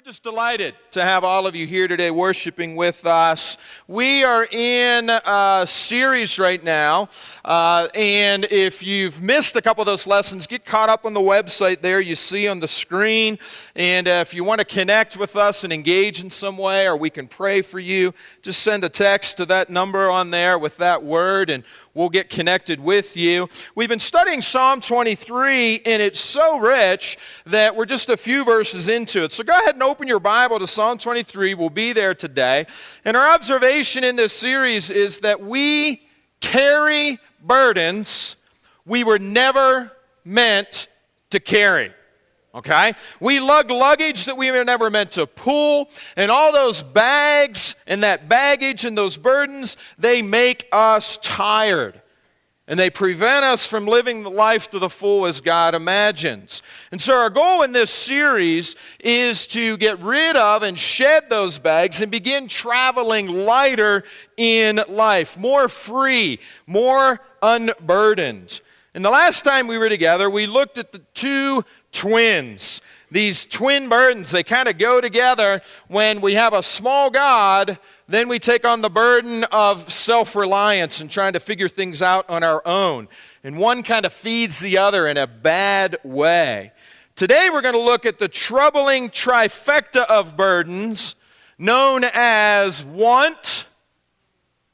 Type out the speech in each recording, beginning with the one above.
We're just delighted to have all of you here today worshiping with us. We are in a series right now, and if you've missed a couple of those lessons, get caught up on the website there you see on the screen. And if you want to connect with us and engage in some way, or we can pray for you, just send a text to that number on there with that word, and we'll get connected with you. We've been studying Psalm 23, and it's so rich that we're just a few verses into it. So go ahead and open your Bible to Psalm 23. We'll be there today. And our observation in this series is that we carry burdens we were never meant to carry. Okay? We lug luggage that we were never meant to pull, and all those bags and that baggage and those burdens, they make us tired. And they prevent us from living the life to the full as God imagines. And so our goal in this series is to get rid of and shed those bags and begin traveling lighter in life, more free, more unburdened. And the last time we were together, we looked at the two twins. These twin burdens, they kind of go together. When we have a small God, then we take on the burden of self-reliance and trying to figure things out on our own. And one kind of feeds the other in a bad way. Today we're going to look at the troubling trifecta of burdens known as want,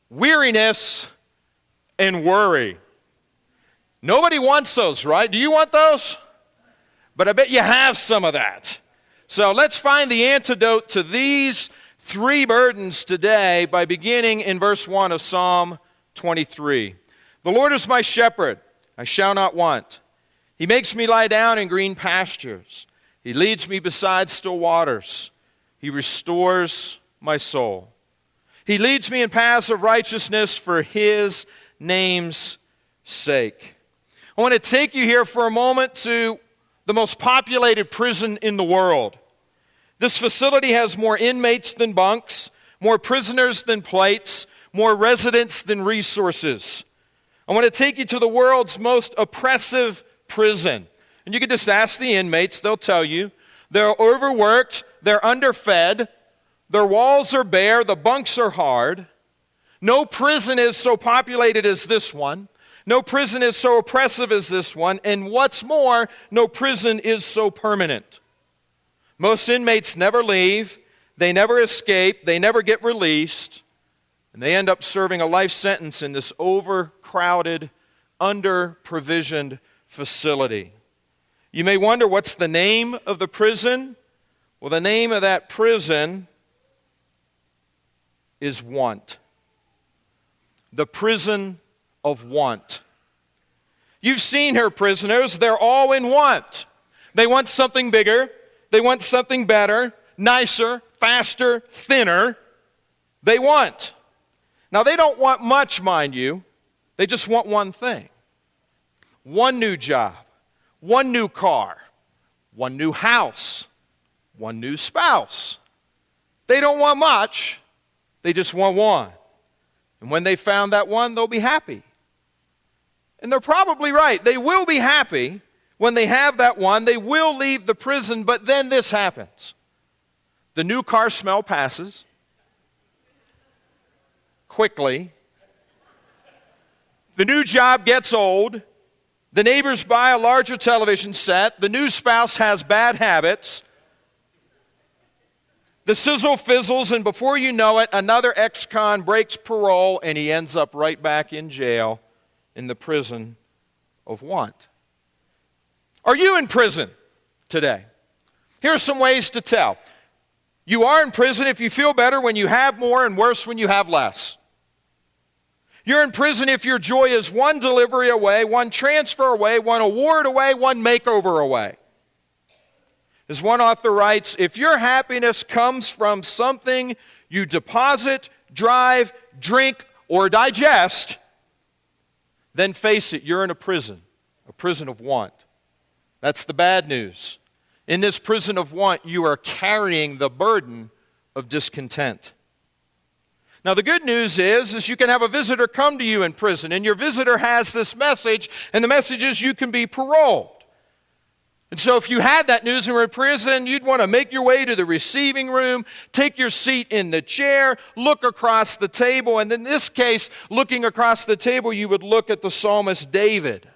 weariness, and worry. Nobody wants those, right? Do you want those? But I bet you have some of that. So let's find the antidote to these three burdens today by beginning in verse 1 of Psalm 23. The Lord is my shepherd, I shall not want. He makes me lie down in green pastures. He leads me beside still waters. He restores my soul. He leads me in paths of righteousness for His name's sake. I want to take you here for a moment to the most populated prison in the world. This facility has more inmates than bunks, more prisoners than plates, more residents than resources. I want to take you to the world's most oppressive prison. And you can just ask the inmates, they'll tell you. They're overworked, they're underfed, their walls are bare, the bunks are hard. No prison is so populated as this one. No prison is so oppressive as this one, and what's more, no prison is so permanent. Most inmates never leave, they never escape, they never get released, and they end up serving a life sentence in this overcrowded, under-provisioned facility. You may wonder, what's the name of the prison? Well, the name of that prison is want. The prison of want. You've seen her prisoners, they're all in want. They want something bigger, they want something better, nicer, faster, thinner. They want. Now they don't want much, mind you, they just want one thing. One new job, one new car, one new house, one new spouse. They don't want much, they just want one. And when they found that one, they'll be happy. And they're probably right. They will be happy when they have that one. They will leave the prison, but then this happens. The new car smell passes quickly. The new job gets old. The neighbors buy a larger television set. The new spouse has bad habits. The sizzle fizzles, and before you know it, another ex-con breaks parole, and he ends up right back in jail in the prison of want. Are you in prison today? Here are some ways to tell. You are in prison if you feel better when you have more and worse when you have less. You're in prison if your joy is one delivery away, one transfer away, one award away, one makeover away. As one author writes, if your happiness comes from something you deposit, drive, drink, or digest, then face it, you're in a prison of want. That's the bad news. In this prison of want, you are carrying the burden of discontent. Now, the good news is you can have a visitor come to you in prison, and your visitor has this message, and the message is you can be paroled. And so if you had that news and were in prison, you'd want to make your way to the receiving room, take your seat in the chair, look across the table. And in this case, looking across the table, you would look at the psalmist David.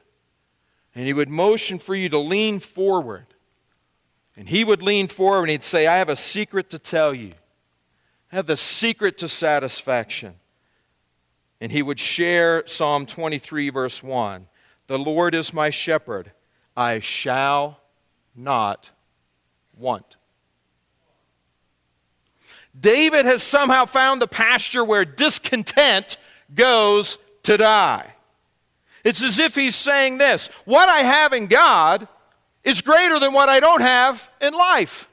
And he would motion for you to lean forward. And he would lean forward and he'd say, I have a secret to tell you. I have the secret to satisfaction. And he would share Psalm 23, verse 1. The Lord is my shepherd. I shall not want. David has somehow found the pasture where discontent goes to die. It's as if he's saying this: what I have in God is greater than what I don't have in life.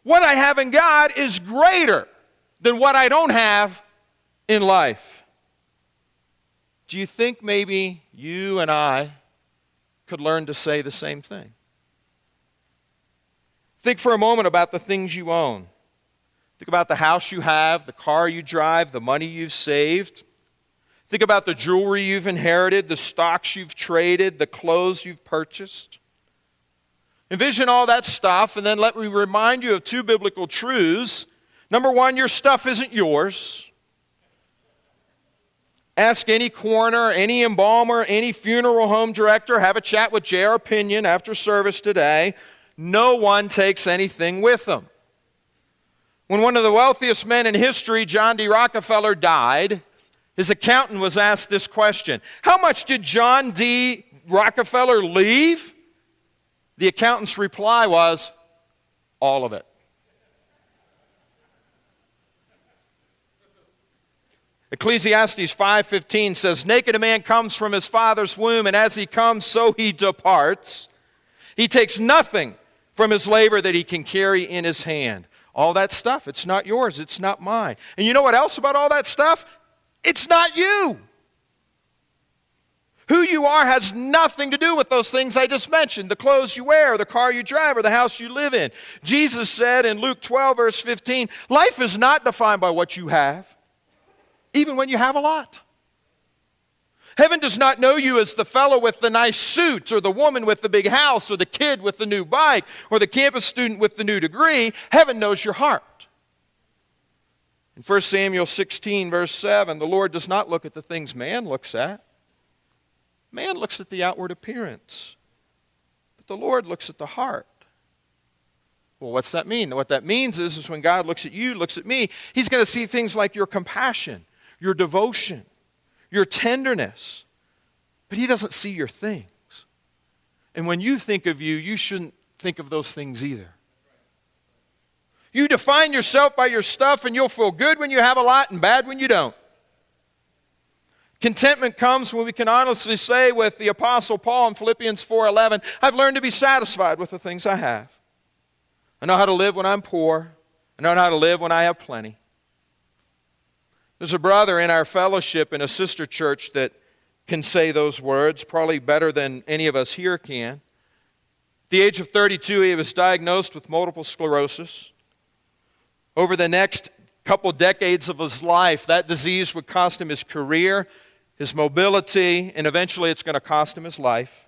What I have in God is greater than what I don't have in life. Do you think maybe you and I could learn to say the same thing? Think for a moment about the things you own. Think about the house you have, the car you drive, the money you've saved. Think about the jewelry you've inherited, the stocks you've traded, the clothes you've purchased. Envision all that stuff, and then let me remind you of two biblical truths. Number one, your stuff isn't yours. Ask any coroner, any embalmer, any funeral home director, have a chat with J.R. Pinion after service today. No one takes anything with them. When one of the wealthiest men in history, John D. Rockefeller, died, his accountant was asked this question: how much did John D. Rockefeller leave? The accountant's reply was, all of it. Ecclesiastes 5:15 says, naked a man comes from his father's womb, and as he comes, so he departs. He takes nothing from his labor that he can carry in his hand. All that stuff, it's not yours, it's not mine. And you know what else about all that stuff? It's not you. Who you are has nothing to do with those things I just mentioned: the clothes you wear, or the car you drive, or the house you live in. Jesus said in Luke 12, verse 15, life is not defined by what you have, even when you have a lot. Heaven does not know you as the fellow with the nice suit, or the woman with the big house, or the kid with the new bike, or the campus student with the new degree. Heaven knows your heart. In 1 Samuel 16, verse 7, the Lord does not look at the things man looks at. Man looks at the outward appearance, but the Lord looks at the heart. Well, what's that mean? What that means is when God looks at you, looks at me, He's going to see things like your compassion, your devotion, your tenderness, but He doesn't see your things. And when you think of you, you shouldn't think of those things either. You define yourself by your stuff, and you'll feel good when you have a lot and bad when you don't. Contentment comes when we can honestly say with the Apostle Paul in Philippians 4:11, I've learned to be satisfied with the things I have. I know how to live when I'm poor. I know how to live when I have plenty. There's a brother in our fellowship in a sister church that can say those words, probably better than any of us here can. At the age of 32, he was diagnosed with multiple sclerosis. Over the next couple decades of his life, that disease would cost him his career, his mobility, and eventually it's going to cost him his life.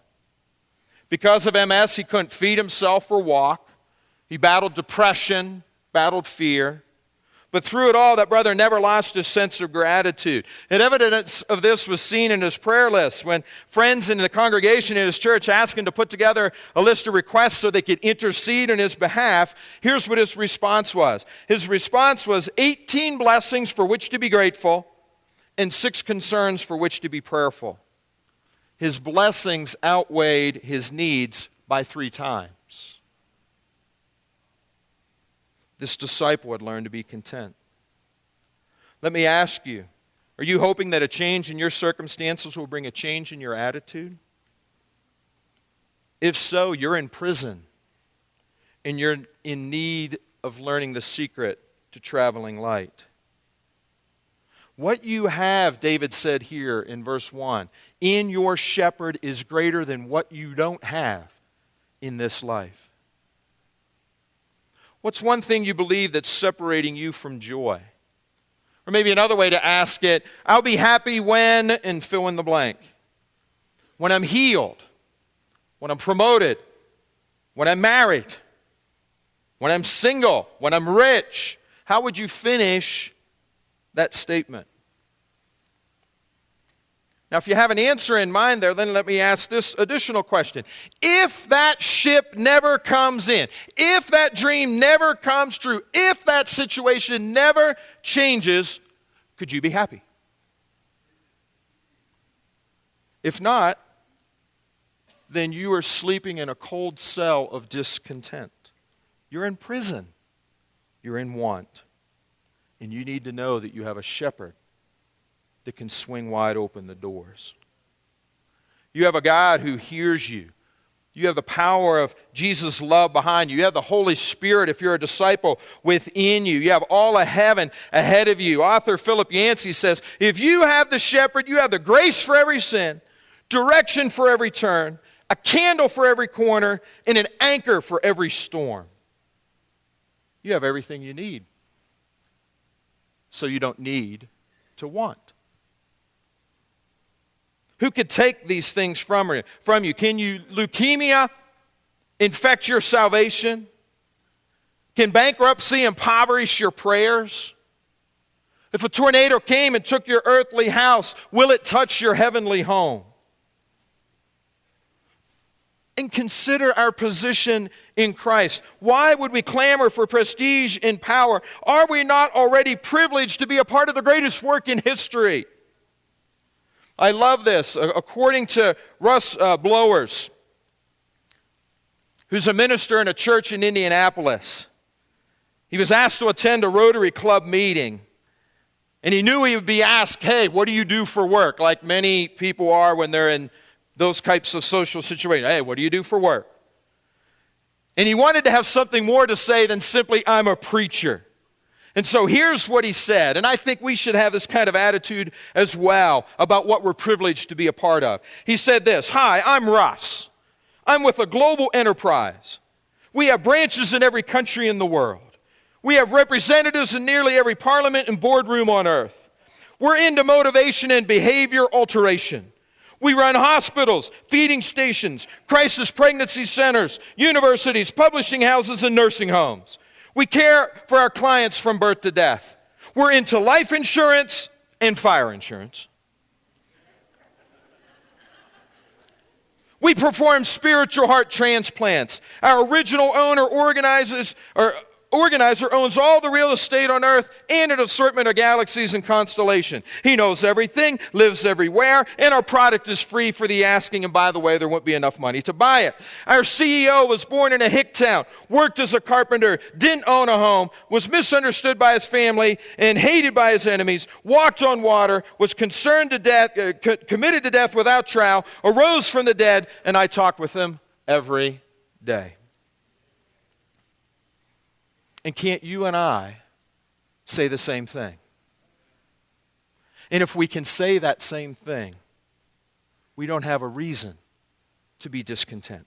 Because of MS, he couldn't feed himself or walk. He battled depression, battled fear. But through it all, that brother never lost his sense of gratitude. And evidence of this was seen in his prayer list. When friends in the congregation in his church asked him to put together a list of requests so they could intercede on his behalf, here's what his response was. His response was 18 blessings for which to be grateful and 6 concerns for which to be prayerful. His blessings outweighed his needs by 3 times. This disciple had learned to be content. Let me ask you, are you hoping that a change in your circumstances will bring a change in your attitude? If so, you're in prison, and you're in need of learning the secret to traveling light. What you have, David said here in verse 1, in your shepherd is greater than what you don't have in this life. What's one thing you believe that's separating you from joy? Or maybe another way to ask it, I'll be happy when, and fill in the blank. When I'm healed, when I'm promoted, when I'm married, when I'm single, when I'm rich? How would you finish that statement? Now, if you have an answer in mind there, then let me ask this additional question. If that ship never comes in, if that dream never comes true, if that situation never changes, could you be happy? If not, then you are sleeping in a cold cell of discontent. You're in prison. You're in want. And you need to know that you have a shepherd that can swing wide open the doors. You have a God who hears you. You have the power of Jesus' love behind you. You have the Holy Spirit, if you're a disciple, within you. You have all of heaven ahead of you. Author Philip Yancey says, if you have the shepherd, you have the grace for every sin, direction for every turn, a candle for every corner, and an anchor for every storm. You have everything you need. So you don't need to want. Who could take these things from you? Can leukemia infect your salvation? Can bankruptcy impoverish your prayers? If a tornado came and took your earthly house, will it touch your heavenly home? And consider our position in Christ. Why would we clamor for prestige and power? Are we not already privileged to be a part of the greatest work in history? I love this. According to Russ Blowers, who's a minister in a church in Indianapolis, he was asked to attend a Rotary Club meeting. And he knew he would be asked, hey, what do you do for work? Like many people are when they're in those types of social situations. Hey, what do you do for work? And he wanted to have something more to say than simply, I'm a preacher. And so here's what he said, and I think we should have this kind of attitude as well about what we're privileged to be a part of. He said this, hi, I'm Russ. I'm with a global enterprise. We have branches in every country in the world. We have representatives in nearly every parliament and boardroom on earth. We're into motivation and behavior alteration. We run hospitals, feeding stations, crisis pregnancy centers, universities, publishing houses, and nursing homes. We care for our clients from birth to death. We're into life insurance and fire insurance. We perform spiritual heart transplants. Our original organizer owns all the real estate on earth and an assortment of galaxies and constellations. He knows everything, lives everywhere, and our product is free for the asking. And by the way, there won't be enough money to buy it. Our CEO was born in a hick town, worked as a carpenter, didn't own a home, was misunderstood by his family and hated by his enemies, walked on water, was committed to death without trial, arose from the dead, and I talk with him every day. And can't you and I say the same thing? And if we can say that same thing, we don't have a reason to be discontent.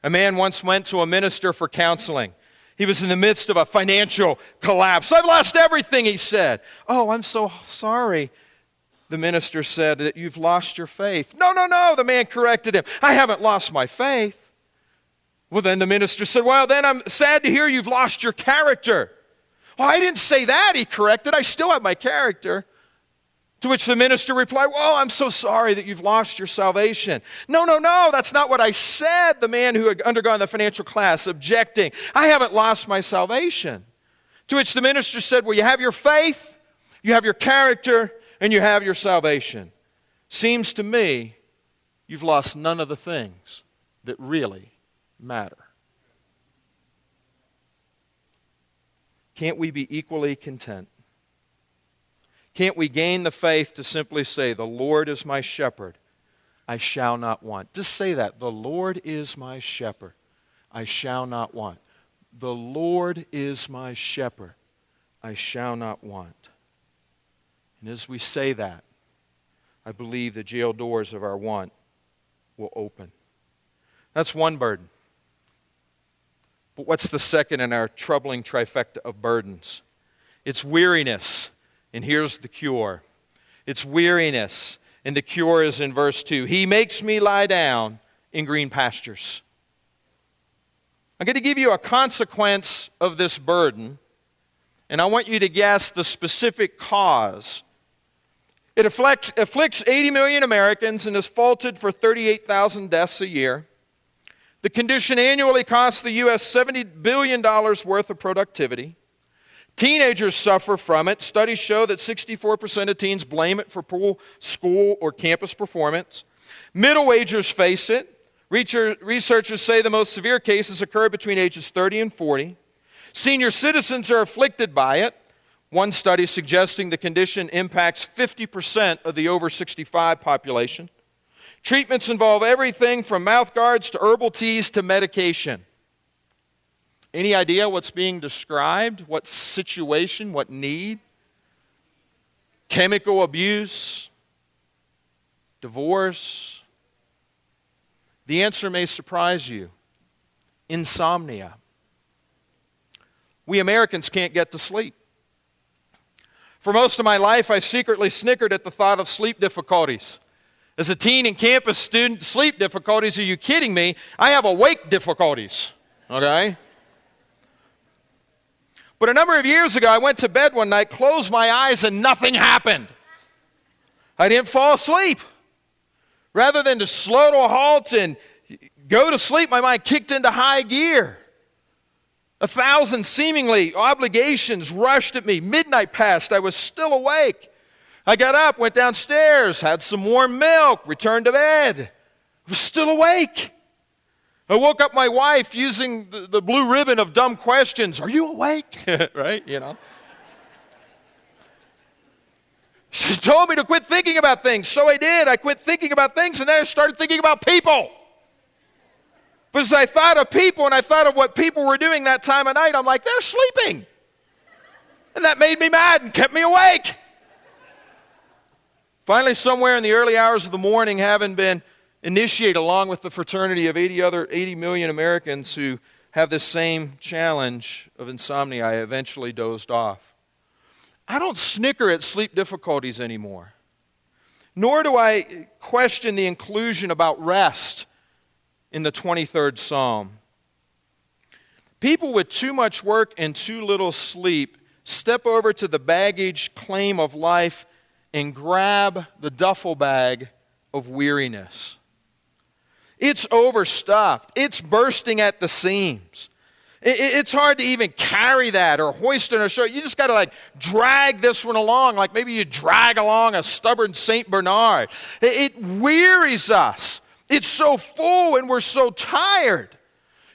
A man once went to a minister for counseling. He was in the midst of a financial collapse. I've lost everything, he said. Oh, I'm so sorry, the minister said, that you've lost your faith. No, the man corrected him. I haven't lost my faith. Well, then the minister said, well, then I'm sad to hear you've lost your character. Well, I didn't say that, he corrected. I still have my character. To which the minister replied, well, I'm so sorry that you've lost your salvation. No, that's not what I said, the man who had undergone the financial class, objecting. I haven't lost my salvation. To which the minister said, well, you have your faith, you have your character, and you have your salvation. Seems to me you've lost none of the things that really matter. Can't we be equally content? Can't we gain the faith to simply say, the Lord is my shepherd, I shall not want? Just say that. The Lord is my shepherd, I shall not want. The Lord is my shepherd, I shall not want. And as we say that, I believe the jail doors of our want will open. That's one burden. But what's the second in our troubling trifecta of burdens? It's weariness, and here's the cure. It's weariness, And the cure is in verse 2. He makes me lie down in green pastures. I'm going to give you a consequence of this burden, and I want you to guess the specific cause. It afflicts 80 million Americans and is faulted for 38,000 deaths a year. The condition annually costs the U.S. $70 billion worth of productivity. Teenagers suffer from it. Studies show that 64% of teens blame it for poor school or campus performance. Middle-agers face it. Researchers say the most severe cases occur between ages 30 and 40. Senior citizens are afflicted by it. One study suggesting the condition impacts 50% of the over 65 population. Treatments involve everything from mouth guards to herbal teas to medication. Any idea what's being described? What situation? What need? Chemical abuse? Divorce? The answer may surprise you. Insomnia. We Americans can't get to sleep. For most of my life, I secretly snickered at the thought of sleep difficulties. As a teen and campus student, sleep difficulties, are you kidding me? I have awake difficulties, okay? But a number of years ago, I went to bed one night, closed my eyes, and nothing happened. I didn't fall asleep. Rather than to slow to a halt and go to sleep, my mind kicked into high gear. 1,000 seemingly obligations rushed at me. Midnight passed. I was still awake. I got up, went downstairs, had some warm milk, returned to bed. I was still awake. I woke up my wife using the blue ribbon of dumb questions. Are you awake? Right? You know. She told me to quit thinking about things. So I did. I quit thinking about things, and then I started thinking about people. But as I thought of people and I thought of what people were doing that time of night, I'm like, they're sleeping. And that made me mad and kept me awake. Finally, somewhere in the early hours of the morning, having been initiated along with the fraternity of 80 million Americans who have this same challenge of insomnia, I eventually dozed off. I don't snicker at sleep difficulties anymore. Nor do I question the inclusion about rest in the 23rd Psalm. People with too much work and too little sleep step over to the baggage claim of life and grab the duffel bag of weariness. It's overstuffed. It's bursting at the seams. It's hard to even carry that or hoist it on a shoulder. You just got to drag this one along, like maybe you drag along a stubborn St. Bernard. It wearies us. It's so full and we're so tired.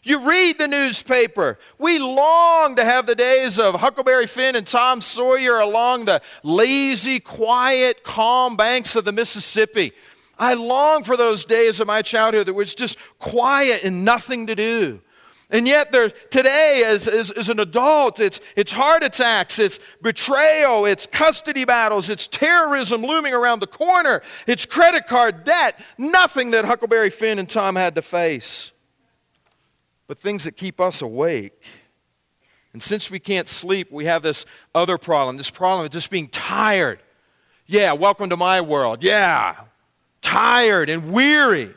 You read the newspaper. We long to have the days of Huckleberry Finn and Tom Sawyer along the lazy, quiet, calm banks of the Mississippi. I long for those days of my childhood that was just quiet and nothing to do. And yet today, as an adult, it's heart attacks, it's betrayal, it's custody battles, it's terrorism looming around the corner, it's credit card debt, nothing that Huckleberry Finn and Tom had to face. But things that keep us awake. And since we can't sleep, we have this other problem, this problem of just being tired. Yeah, welcome to my world. Yeah, tired and weary.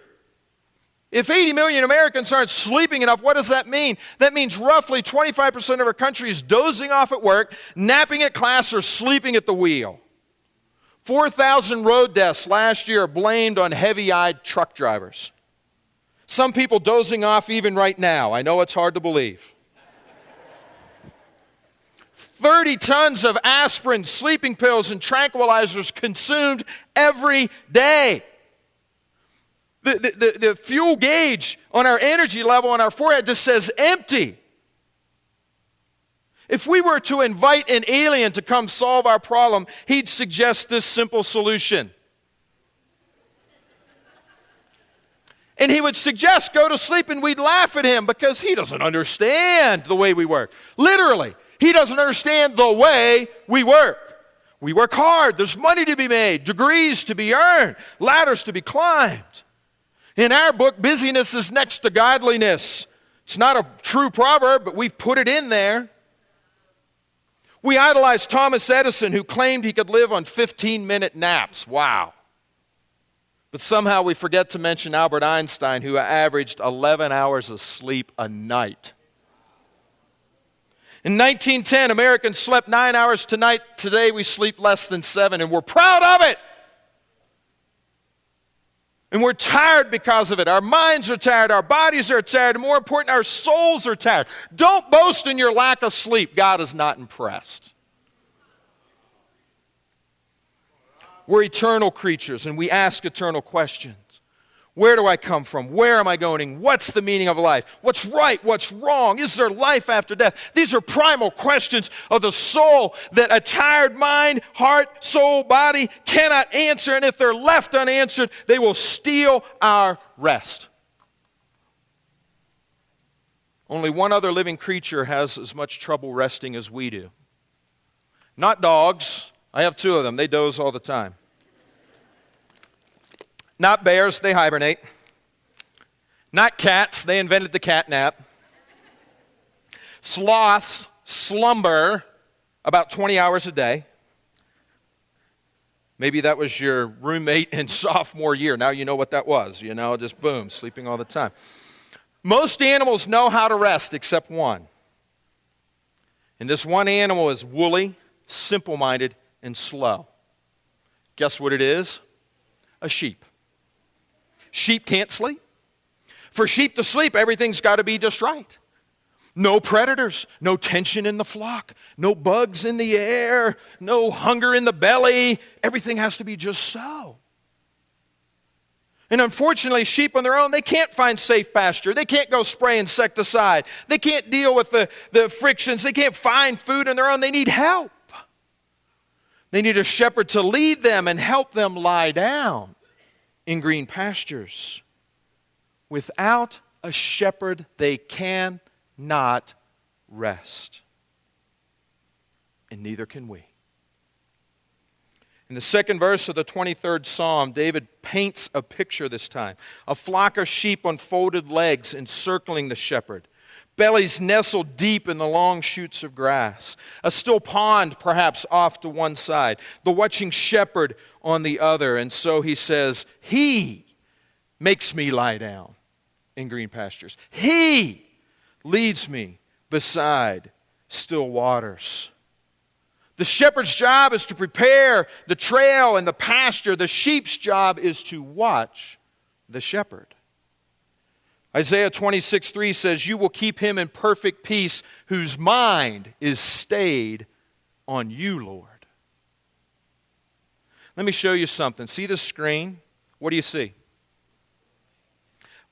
If 80 million Americans aren't sleeping enough, what does that mean? That means roughly 25% of our country is dozing off at work, napping at class, or sleeping at the wheel. 4,000 road deaths last year are blamed on heavy-eyed truck drivers. Some people dozing off even right now. I know it's hard to believe. 30 tons of aspirin, sleeping pills, and tranquilizers consumed every day. The fuel gauge on our energy level on our forehead just says empty. If we were to invite an alien to come solve our problem, he'd suggest this simple solution. And he would suggest go to sleep, and we'd laugh at him because he doesn't understand the way we work. Literally, he doesn't understand the way we work. We work hard. There's money to be made, degrees to be earned, ladders to be climbed. In our book, busyness is next to godliness. It's not a true proverb, but we've put it in there. We idolize Thomas Edison, who claimed he could live on 15-minute naps. Wow. But somehow we forget to mention Albert Einstein, who averaged 11 hours of sleep a night. In 1910, Americans slept 9 hours tonight. Today we sleep less than 7, and we're proud of it. And we're tired because of it. Our minds are tired, our bodies are tired, and more important, our souls are tired. Don't boast in your lack of sleep. God is not impressed. We're eternal creatures, and we ask eternal questions. Where do I come from? Where am I going? What's the meaning of life? What's right? What's wrong? Is there life after death? These are primal questions of the soul that a tired mind, heart, soul, body cannot answer. And if they're left unanswered, they will steal our rest. Only one other living creature has as much trouble resting as we do. Not dogs. I have 2 of them. They doze all the time. Not bears, they hibernate. Not cats, they invented the cat nap. Sloths slumber about 20 hours a day. Maybe that was your roommate in sophomore year. Now you know what that was, just boom, sleeping all the time. Most animals know how to rest except one. And this one animal is woolly, simple-minded, and slow. Guess what it is? A sheep. Sheep can't sleep. For sheep to sleep, everything's got to be just right. No predators, no tension in the flock, no bugs in the air, no hunger in the belly. Everything has to be just so. And unfortunately, sheep on their own, they can't find safe pasture. They can't go spray insecticide. They can't deal with the frictions. They can't find food on their own. They need help. They need a shepherd to lead them and help them lie down in green pastures. Without a shepherd, they cannot rest. And neither can we. In the second verse of the 23rd Psalm, David paints a picture this time. A flock of sheep on folded legs encircling the shepherd. Bellies nestled deep in the long shoots of grass. A still pond, perhaps, off to one side. The watching shepherd on the other. And so he says, He makes me lie down in green pastures. He leads me beside still waters. The shepherd's job is to prepare the trail and the pasture. The sheep's job is to watch the shepherd. Isaiah 26:3 says, You will keep him in perfect peace whose mind is stayed on you, Lord. Let me show you something. See the screen? What do you see?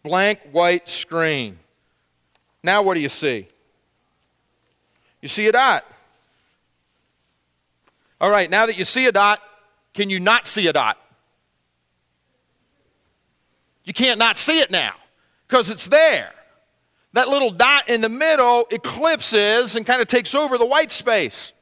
Blank white screen. Now what do you see? You see a dot. All right, now that you see a dot, can you not see a dot? You can't not see it now because it's there. That little dot in the middle eclipses and kind of takes over the white space.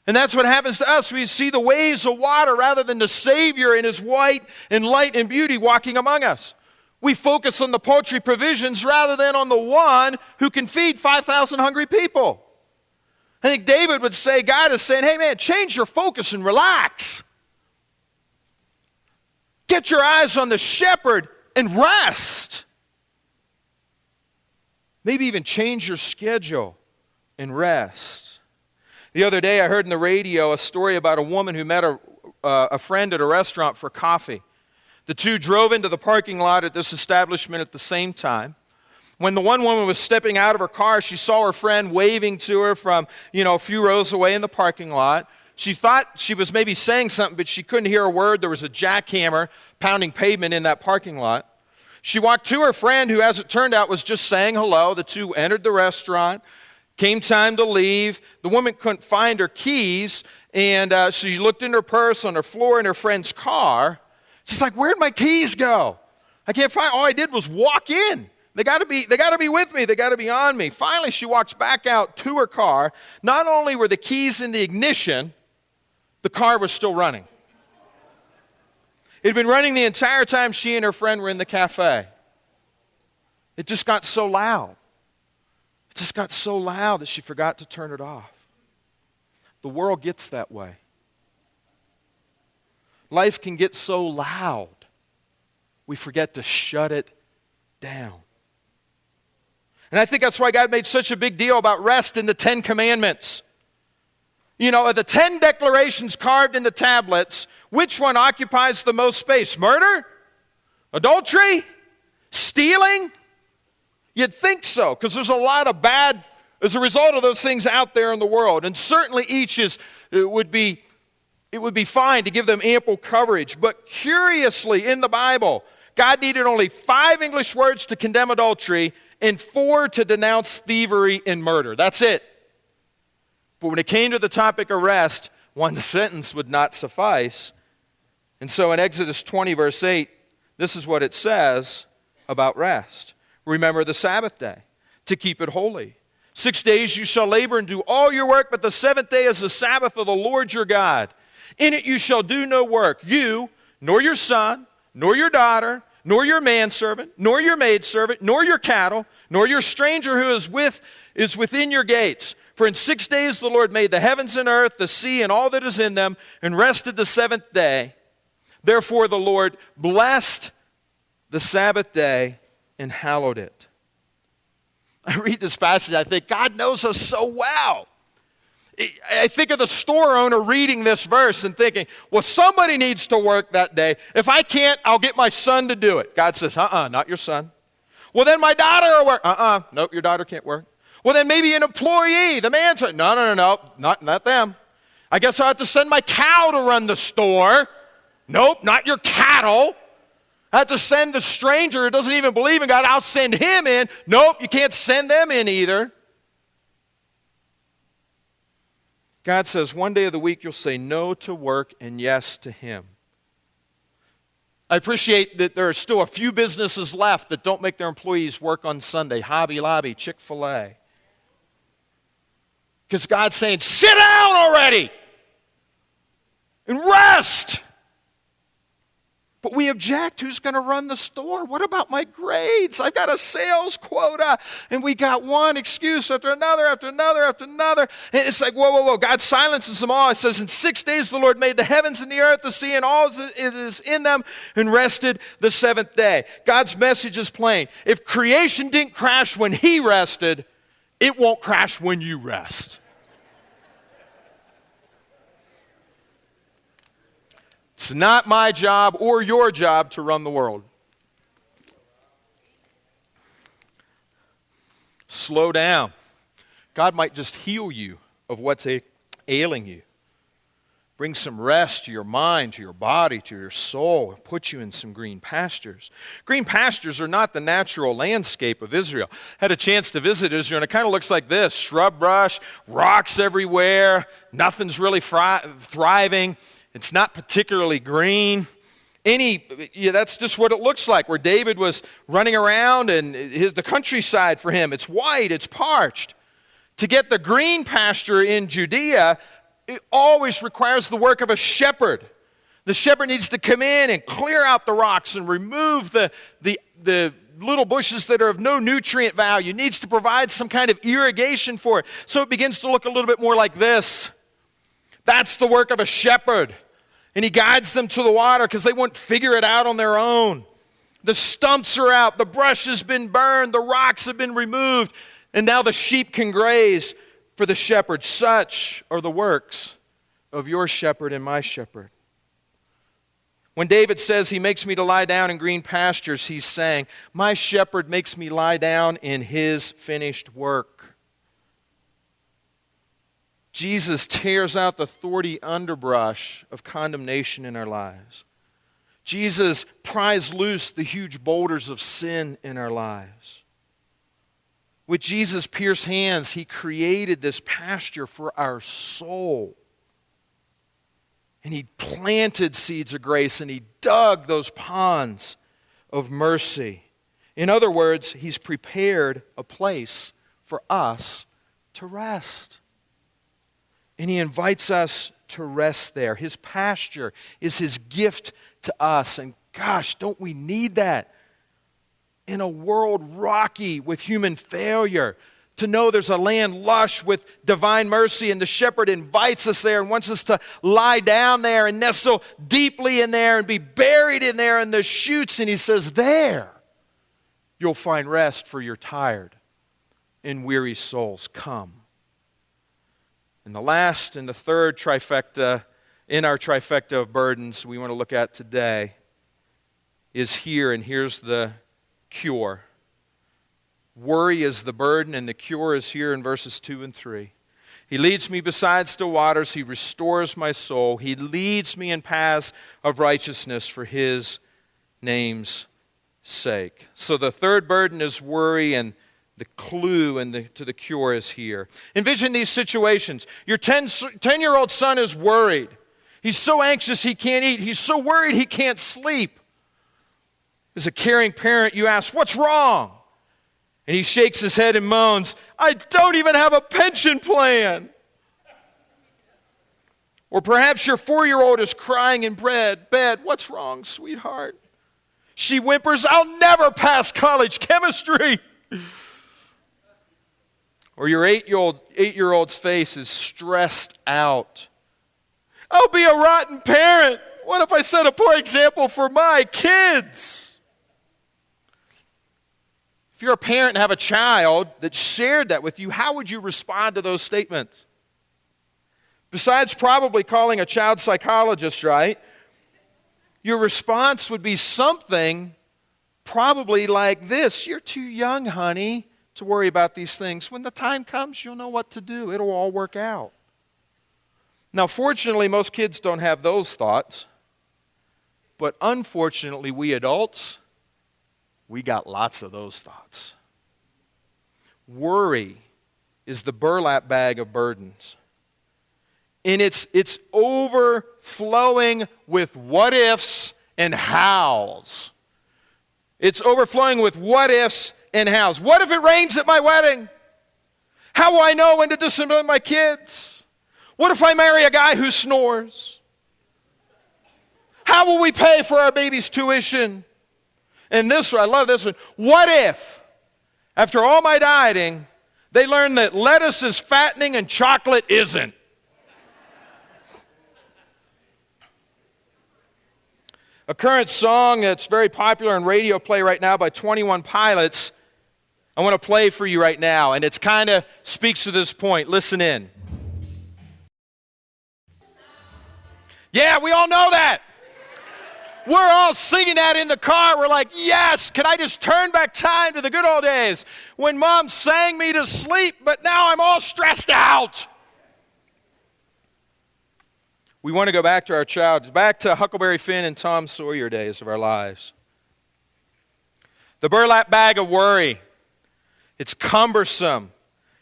And that's what happens to us. We see the waves of water rather than the Savior in his white and light and beauty walking among us. We focus on the paltry provisions rather than on the one who can feed 5,000 hungry people. I think David would say, God is saying, hey man, change your focus and relax. Get your eyes on the shepherd and rest. Maybe even change your schedule and rest. The other day I heard in the radio a story about a woman who met a friend at a restaurant for coffee. The two drove into the parking lot at this establishment at the same time. When the one woman was stepping out of her car, she saw her friend waving to her from, a few rows away in the parking lot. She thought she was maybe saying something, but she couldn't hear a word. There was a jackhammer pounding pavement in that parking lot. She walked to her friend, who, as it turned out, was just saying hello. The two entered the restaurant. Came time to leave. The woman couldn't find her keys, and she looked in her purse on the floor in her friend's car. She's like, where'd my keys go? I can't find. All I did was walk in. They got to be with me. They got to be on me. Finally, she walks back out to her car. Not only were the keys in the ignition, the car was still running. It had been running the entire time she and her friend were in the cafe. It just got so loud. It just got so loud that she forgot to turn it off. The world gets that way. Life can get so loud we forget to shut it down. And I think that's why God made such a big deal about rest in the 10 Commandments. You know, of the 10 declarations carved in the tablets, which one occupies the most space? Murder? Adultery? Stealing? You'd think so, because there's a lot of bad as a result of those things out there in the world. And certainly each would be fine to give them ample coverage. But curiously, in the Bible, God needed only 5 English words to condemn adultery and 4 to denounce thievery and murder. That's it. But when it came to the topic of rest, one sentence would not suffice. And so in Exodus 20, verse 8, this is what it says about rest. Remember the Sabbath day, to keep it holy. 6 days you shall labor and do all your work, but the 7th day is the Sabbath of the Lord your God. In it you shall do no work, you, nor your son, nor your daughter, nor your manservant, nor your maidservant, nor your cattle, nor your stranger who is within your gates. For in 6 days the Lord made the heavens and earth, the sea, and all that is in them, and rested the 7th day. Therefore the Lord blessed the Sabbath day and hallowed it. I read this passage, I think, God knows us so well. I think of the store owner reading this verse and thinking, well, somebody needs to work that day. If I can't, I'll get my son to do it. God says, not your son. Well, then my daughter will work. Nope, your daughter can't work. Well, then maybe an employee. The man said, no, not them. I guess I'll have to send my cow to run the store. Nope, not your cattle. I have to send the stranger who doesn't even believe in God. I'll send him in. Nope, you can't send them in either. God says one day of the week you'll say no to work and yes to him. I appreciate that there are still a few businesses left that don't make their employees work on Sunday. Hobby Lobby, Chick-fil-A. Because God's saying, sit down already and rest. But we object. Who's going to run the store? What about my grades? I've got a sales quota. And we got one excuse after another, after another, after another. And it's like, whoa. God silences them all. It says, in 6 days the Lord made the heavens and the earth, the sea, and all that is in them, and rested the 7th day. God's message is plain. If creation didn't crash when he rested, it won't crash when you rest. It's not my job or your job to run the world. Slow down. God might just heal you of what's ailing you. Bring some rest to your mind, to your body, to your soul, and put you in some green pastures. Green pastures are not the natural landscape of Israel. I had a chance to visit Israel, and it kind of looks like this. Shrub brush, rocks everywhere, nothing's really thriving. It's not particularly green. That's just what it looks like, where David was running around and the countryside for him. It's white, it's parched. To get the green pasture in Judea, it always requires the work of a shepherd. The shepherd needs to come in and clear out the rocks and remove the little bushes that are of no nutrient value. Needs to provide some kind of irrigation for it. So it begins to look a little bit more like this. That's the work of a shepherd. And he guides them to the water because they wouldn't figure it out on their own. The stumps are out. The brush has been burned. The rocks have been removed. And now the sheep can graze for the shepherd. Such are the works of your shepherd and my shepherd. When David says he makes me to lie down in green pastures, he's saying, my shepherd makes me lie down in his finished work. Jesus tears out the thorny underbrush of condemnation in our lives. Jesus pries loose the huge boulders of sin in our lives. With Jesus' pierced hands, he created this pasture for our soul. And he planted seeds of grace, and he dug those ponds of mercy. In other words, he's prepared a place for us to rest. And he invites us to rest there. His pasture is his gift to us. And gosh, don't we need that? In a world rocky with human failure, to know there's a land lush with divine mercy, and the shepherd invites us there and wants us to lie down there and nestle deeply in there and be buried in there in the shoots. And he says, there you'll find rest for your tired and weary souls. Come. And the last and the third trifecta in our trifecta of burdens we want to look at today is here, and here's the cure. Worry is the burden, and the cure is here in verses 2 and 3. He leads me beside still waters. He restores my soul. He leads me in paths of righteousness for his name's sake. So the third burden is worry, and the clue to the cure is here. Envision these situations. Your 10-year-old son is worried. He's so anxious he can't eat. He's so worried he can't sleep. As a caring parent, you ask, what's wrong? And he shakes his head and moans, I don't even have a pension plan. Or perhaps your 4-year-old is crying in bed. What's wrong, sweetheart? She whimpers, I'll never pass college chemistry. Or your 8-year-old's face is stressed out. I'll be a rotten parent. What if I set a poor example for my kids? If you're a parent and have a child that shared that with you, how would you respond to those statements? Besides probably calling a child psychologist, right? Your response would be something probably like this. You're too young, honey, to worry about these things. When the time comes, you'll know what to do. It'll all work out. Now, fortunately, most kids don't have those thoughts. But unfortunately, we adults, we got lots of those thoughts. Worry is the burlap bag of burdens. And it's overflowing with what ifs and hows. It's overflowing with what ifs and hows. What if it rains at my wedding? How will I know when to discipline my kids? What if I marry a guy who snores? How will we pay for our baby's tuition? And this one, I love this one. What if, after all my dieting, they learn that lettuce is fattening and chocolate isn't? A current song that's very popular in radio play right now by 21 Pilots, I want to play for you right now, and it kind of speaks to this point. Listen in. Yeah, we all know that. We're all singing that in the car. We're like, yes, can I just turn back time to the good old days when Mom sang me to sleep, but now I'm all stressed out. We want to go back to our childhood, back to Huckleberry Finn and Tom Sawyer days of our lives. The burlap bag of worry. It's cumbersome.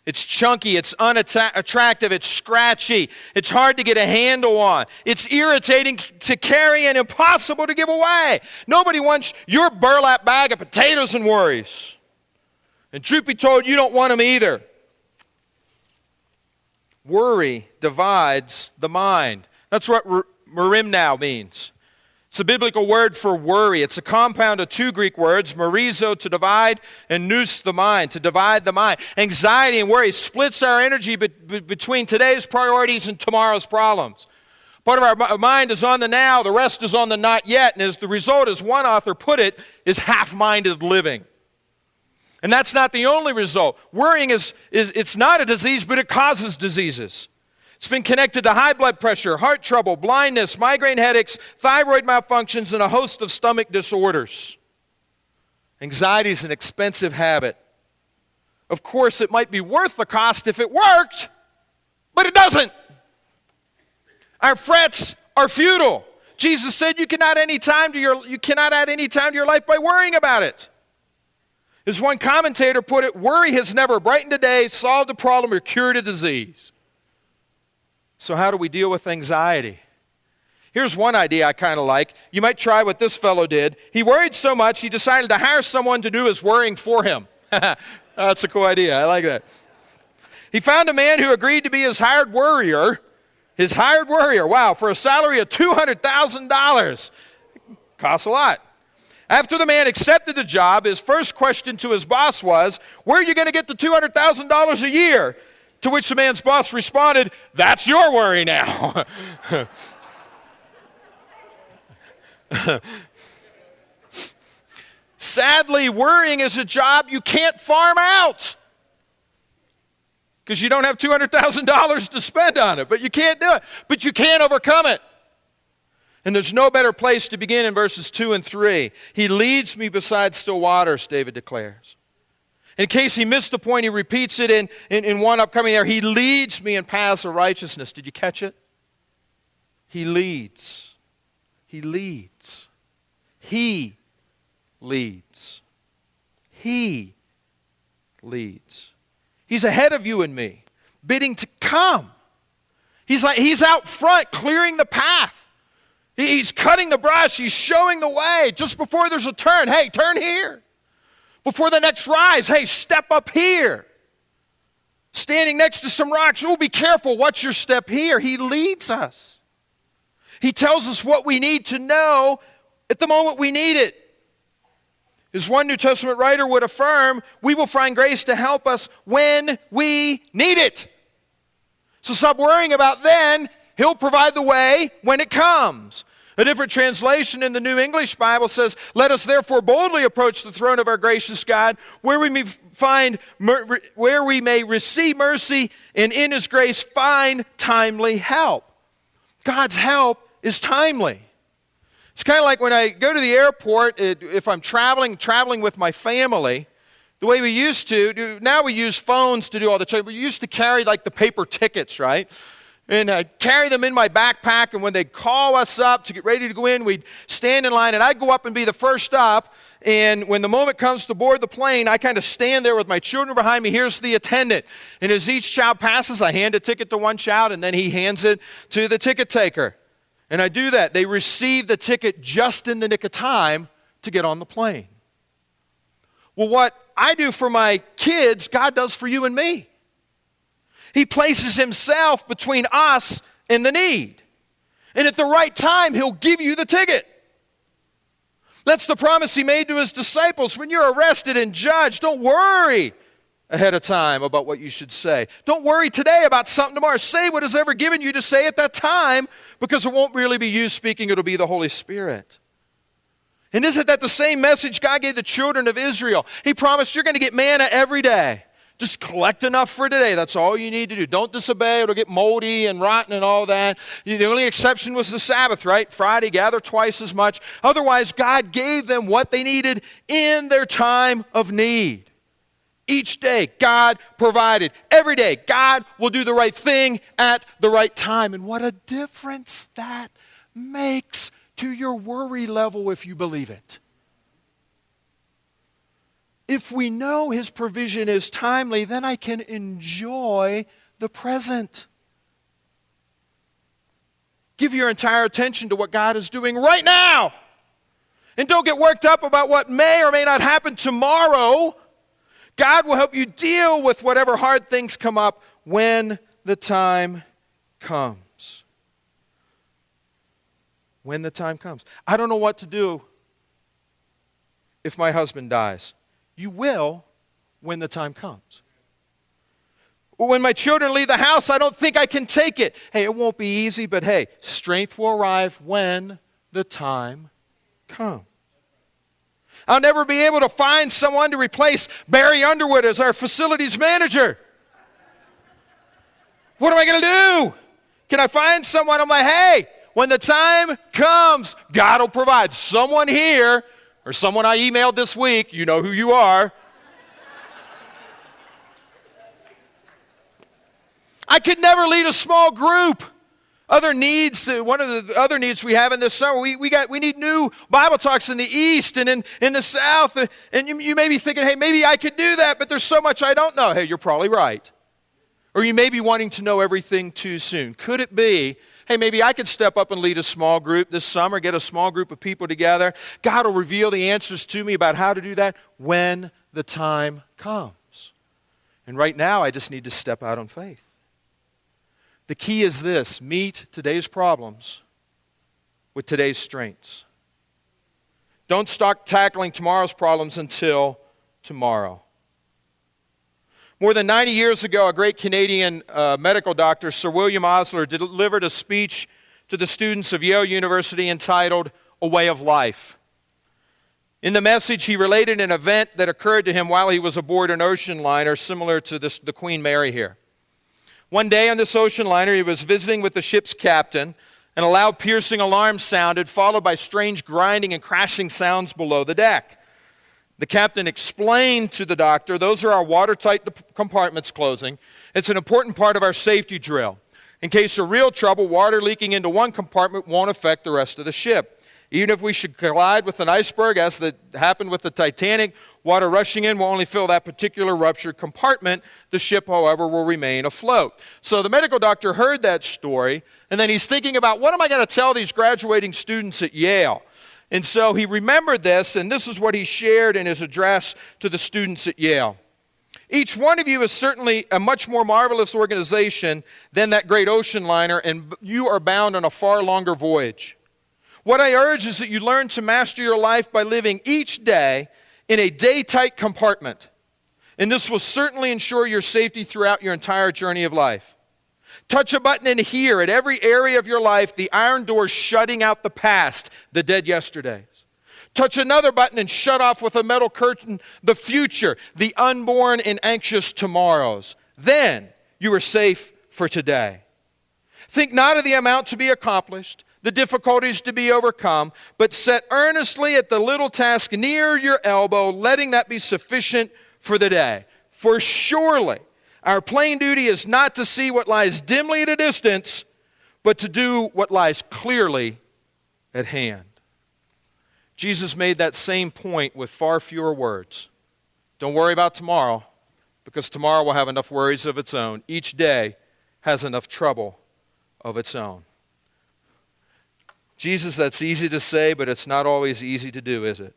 It's chunky. It's unattractive. It's scratchy. It's hard to get a handle on. It's irritating to carry and impossible to give away. Nobody wants your burlap bag of potatoes and worries. And truth be told, you don't want them either. Worry divides the mind. That's what merimnao means. It's a biblical word for worry. It's a compound of two Greek words, merizo, to divide, and nous, the mind, to divide the mind. Anxiety and worry splits our energy between today's priorities and tomorrow's problems. Part of our mind is on the now, the rest is on the not yet, and as the result, as one author put it, is half-minded living. And that's not the only result. Worrying it's not a disease, but it causes diseases. It's been connected to high blood pressure, heart trouble, blindness, migraine headaches, thyroid malfunctions, and a host of stomach disorders. Anxiety is an expensive habit. Of course, it might be worth the cost if it worked, but it doesn't. Our frets are futile. Jesus said you cannot add any time to your life by worrying about it. As one commentator put it, worry has never brightened a day, solved a problem, or cured a disease. So how do we deal with anxiety? Here's one idea I kind of like. You might try what this fellow did. He worried so much, he decided to hire someone to do his worrying for him. That's a cool idea. I like that. He found a man who agreed to be his hired worrier. Wow, for a salary of $200,000. Costs a lot. After the man accepted the job, his first question to his boss was, where are you going to get the $200,000 a year? To which the man's boss responded, that's your worry now. Sadly, worrying is a job you can't farm out because you don't have $200,000 to spend on it, but you can't do it. But you can overcome it. And there's no better place to begin in verses 2 and 3. He leads me beside still waters, David declares. In case he missed the point, he repeats it in one upcoming there. He leads me in paths of righteousness. Did you catch it? He leads. He leads. He leads. He leads. He's ahead of you and me, bidding to come. He's out front, clearing the path. He's cutting the brush. He's showing the way. Just before there's a turn, hey, turn here. Before the next rise, hey, step up here. Standing next to some rocks, oh, be careful. What's your step here? He leads us. He tells us what we need to know at the moment we need it. As one New Testament writer would affirm, we will find grace to help us when we need it. So stop worrying about then. He'll provide the way when it comes. A different translation in the New English Bible says, let us therefore boldly approach the throne of our gracious God, where we may receive mercy and in His grace find timely help. God's help is timely. It's kind of like when I go to the airport, if I'm traveling with my family, the way we used to, now we use phones to do all the time. We used to carry like the paper tickets, right? And I'd carry them in my backpack, and when they'd call us up to get ready to go in, we'd stand in line, and I'd go up and be the first up. And when the moment comes to board the plane, I kind of stand there with my children behind me. Here's the attendant. And as each child passes, I hand a ticket to one child, and then he hands it to the ticket taker. And I do that. They receive the ticket just in the nick of time to get on the plane. Well, what I do for my kids, God does for you and me. He places Himself between us and the need. And at the right time, He'll give you the ticket. That's the promise He made to His disciples. When you're arrested and judged, don't worry ahead of time about what you should say. Don't worry today about something tomorrow. Say what is ever given you to say at that time, because it won't really be you speaking, it'll be the Holy Spirit. And isn't that the same message God gave the children of Israel? He promised you're going to get manna every day. Just collect enough for today. That's all you need to do. Don't disobey. It'll get moldy and rotten and all that. The only exception was the Sabbath, right? Friday, gather twice as much. Otherwise, God gave them what they needed in their time of need. Each day, God provided. Every day, God will do the right thing at the right time. And what a difference that makes to your worry level if you believe it. If we know His provision is timely, then I can enjoy the present. Give your entire attention to what God is doing right now. And don't get worked up about what may or may not happen tomorrow. God will help you deal with whatever hard things come up when the time comes. When the time comes. I don't know what to do if my husband dies. You will when the time comes. When my children leave the house, I don't think I can take it. Hey, it won't be easy, but hey, strength will arrive when the time comes. I'll never be able to find someone to replace Barry Underwood as our facilities manager. What am I going to do? Can I find someone? I'm like, hey, when the time comes, God will provide. Someone here, or someone I emailed this week, you know who you are. I could never lead a small group. Other needs, one of the other needs we have in this summer, we need new Bible talks in the East and in the South. And you may be thinking, hey, maybe I could do that, but there's so much I don't know. Hey, you're probably right. Or you may be wanting to know everything too soon. Could it be, hey, maybe I could step up and lead a small group this summer, get a small group of people together. God will reveal the answers to me about how to do that when the time comes. And right now, I just need to step out on faith. The key is this: meet today's problems with today's strengths. Don't start tackling tomorrow's problems until tomorrow. More than 90 years ago, a great Canadian medical doctor, Sir William Osler, delivered a speech to the students of Yale University entitled, "A Way of Life." In the message, he related an event that occurred to him while he was aboard an ocean liner similar to the Queen Mary here. One day on this ocean liner, he was visiting with the ship's captain, and a loud piercing alarm sounded, followed by strange grinding and crashing sounds below the deck. The captain explained to the doctor, "Those are our watertight compartments closing. It's an important part of our safety drill. In case of real trouble, water leaking into one compartment won't affect the rest of the ship. Even if we should collide with an iceberg, as that happened with the Titanic, water rushing in will only fill that particular ruptured compartment. The ship, however, will remain afloat." So the medical doctor heard that story, and then he's thinking about, what am I going to tell these graduating students at Yale? And so he remembered this, and this is what he shared in his address to the students at Yale. "Each one of you is certainly a much more marvelous organization than that great ocean liner, and you are bound on a far longer voyage. What I urge is that you learn to master your life by living each day in a day-tight compartment, and this will certainly ensure your safety throughout your entire journey of life. Touch a button in here at every area of your life, the iron door shutting out the past, the dead yesterdays. Touch another button and shut off with a metal curtain the future, the unborn and anxious tomorrows. Then you are safe for today. Think not of the amount to be accomplished, the difficulties to be overcome, but set earnestly at the little task near your elbow, letting that be sufficient for the day. For surely our plain duty is not to see what lies dimly at a distance, but to do what lies clearly at hand." Jesus made that same point with far fewer words. Don't worry about tomorrow, because tomorrow will have enough worries of its own. Each day has enough trouble of its own. Jesus, that's easy to say, but it's not always easy to do, is it?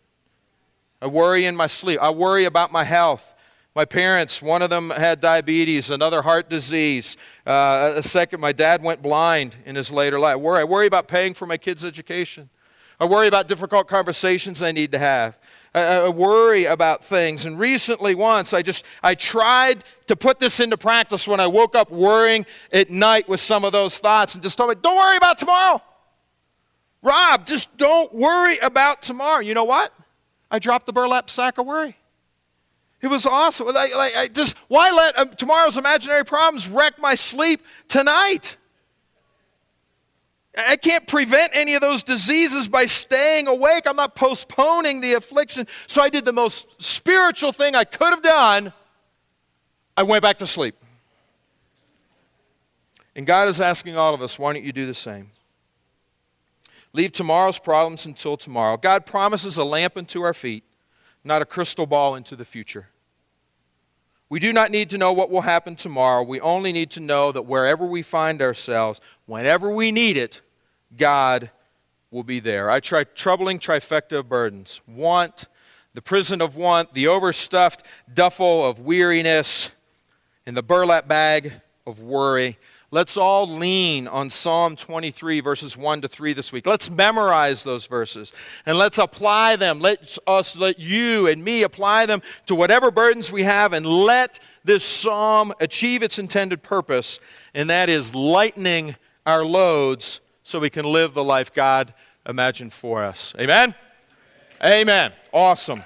I worry in my sleep. I worry about my health. My parents, one of them had diabetes, another heart disease. My dad went blind in his later life. I worry about paying for my kids' education. I worry about difficult conversations I need to have. I worry about things. And recently once, I tried to put this into practice when I woke up worrying at night with some of those thoughts and just told me, "Don't worry about tomorrow. Rob, just don't worry about tomorrow." You know what? I dropped the burlap sack of worry. It was awesome. Why let tomorrow's imaginary problems wreck my sleep tonight? I can't prevent any of those diseases by staying awake. I'm not postponing the affliction. So I did the most spiritual thing I could have done. I went back to sleep. And God is asking all of us, why don't you do the same? Leave tomorrow's problems until tomorrow. God promises a lamp unto our feet, not a crystal ball into the future. We do not need to know what will happen tomorrow. We only need to know that wherever we find ourselves, whenever we need it, God will be there. I try troubling trifecta of burdens. Want, the prison of want, the overstuffed duffel of weariness, and the burlap bag of worry. Let's all lean on Psalm 23, verses 1 to 3 this week. Let's memorize those verses, and let's apply them. Let you and me apply them to whatever burdens we have, and let this psalm achieve its intended purpose, and that is lightening our loads so we can live the life God imagined for us. Amen? Amen. Awesome.